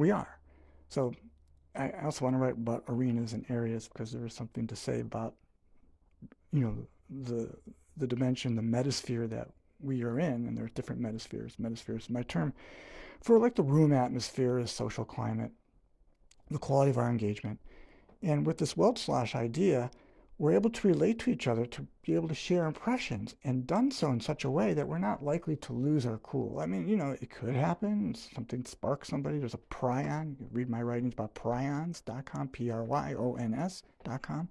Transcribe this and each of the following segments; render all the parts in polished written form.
We are. So I also want to write about arenas and areas because there is something to say about, you know, the the dimension, the metasphere that we are in, and there's different metaspheres. Metasphere is my term for like the room atmosphere, is social climate, the quality of our engagement. And with this WeltSchloss idea, we're able to relate to each other to be able to share impressions, and done so in such a way that we're not likely to lose our cool. I mean, it could happen. Something sparks somebody. There's a prion. You read my writings about prions.com, Pryons.com.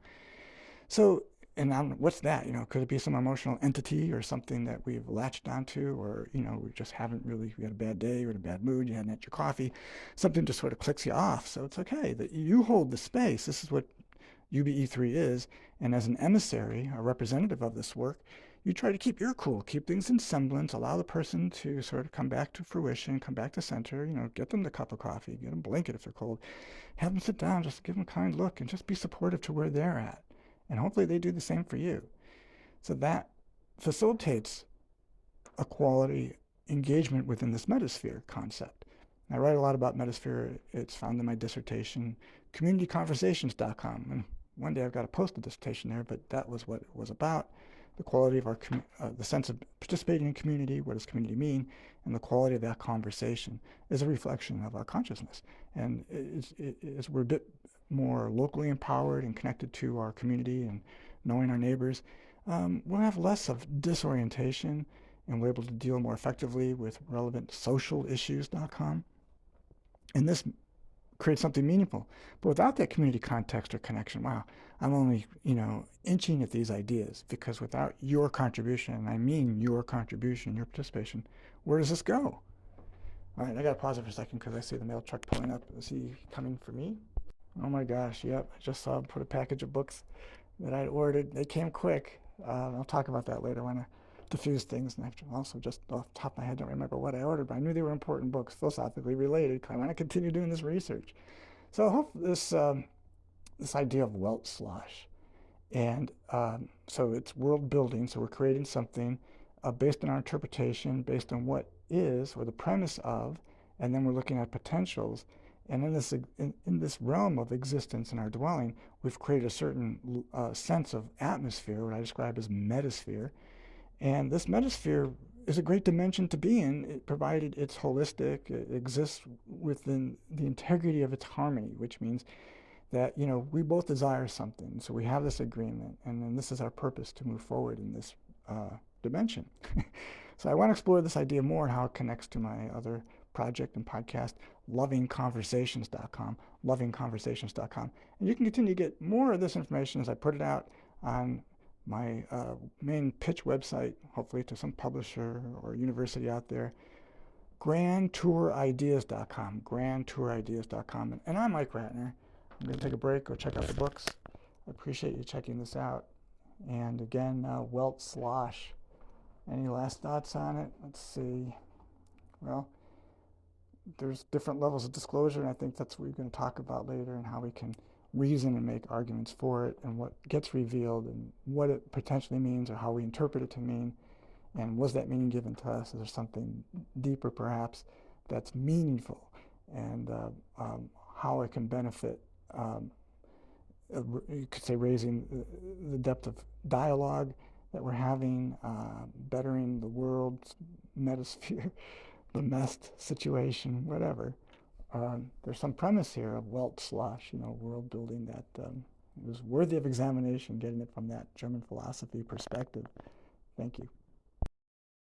So, and what's that? Could it be some emotional entity or something that we've latched onto, or, we just haven't really, we had a bad day, or in a bad mood, you hadn't had your coffee, something just sort of clicks you off. So it's okay that you hold the space. This is what UBE3 is. And as an emissary, a representative of this work, you try to keep your cool, keep things in semblance, allow the person to sort of come back to fruition, come back to center, get them the cup of coffee, get them a blanket if they're cold, have them sit down, just give them a kind look, and just be supportive to where they're at. And hopefully they do the same for you. So that facilitates a quality engagement within this metasphere concept. I write a lot about metasphere. It's found in my dissertation, communityconversations.com. And one day I've got to post a dissertation there, but that was what it was about. The quality of the sense of participating in community, what does community mean, and the quality of that conversation is a reflection of our consciousness. And as we're a bit more locally empowered and connected to our community and knowing our neighbors, we'll have less of disorientation, and we're able to deal more effectively with relevant social issues.com. And this creates something meaningful. But without that community context or connection, wow, I'm only, inching at these ideas, because without your contribution, and I mean your contribution, your participation, where does this go? All right, I got to pause it for a second because I see the mail truck pulling up. Is he coming for me? Oh my gosh, yep. I just saw him put a package of books that I'd ordered. They came quick. I'll talk about that later when I diffuse things. And I also, just off the top of my head, don't remember what I ordered, but I knew they were important books, philosophically related, because I want to continue doing this research. So I hope this idea of WeltSchloss, and so it's world building. So we're creating something based on our interpretation, based on what is, or the premise of, and then we're looking at potentials. And in this realm of existence in our dwelling, we've created a certain sense of atmosphere, what I describe as metasphere. And this metasphere is a great dimension to be in, provided it's holistic, it exists within the integrity of its harmony, which means that, we both desire something. So we have this agreement, and then this is our purpose to move forward in this dimension. So I want to explore this idea more and how it connects to my other project and podcast, lovingconversations.com, lovingconversations.com. And you can continue to get more of this information as I put it out on my main pitch website, hopefully to some publisher or university out there, grandtourideas.com, grandtourideas.com. And I'm Mike Ratner. I'm going to take a break, go check out the books. I appreciate you checking this out. And again, WeltSchloss. Any last thoughts on it? Let's see. Well, there's different levels of disclosure, and I think that's what we're going to talk about later, and how we can reason and make arguments for it, and what gets revealed, and what it potentially means, or how we interpret it to mean, and was that meaning given to us? Is there something deeper, perhaps, that's meaningful, and how it can benefit, you could say, raising the depth of dialogue that we're having, bettering the world's metasphere, the MEST situation, whatever. There's some premise here of WeltSchloss, world building, that was worthy of examination, getting it from that German philosophy perspective. Thank you.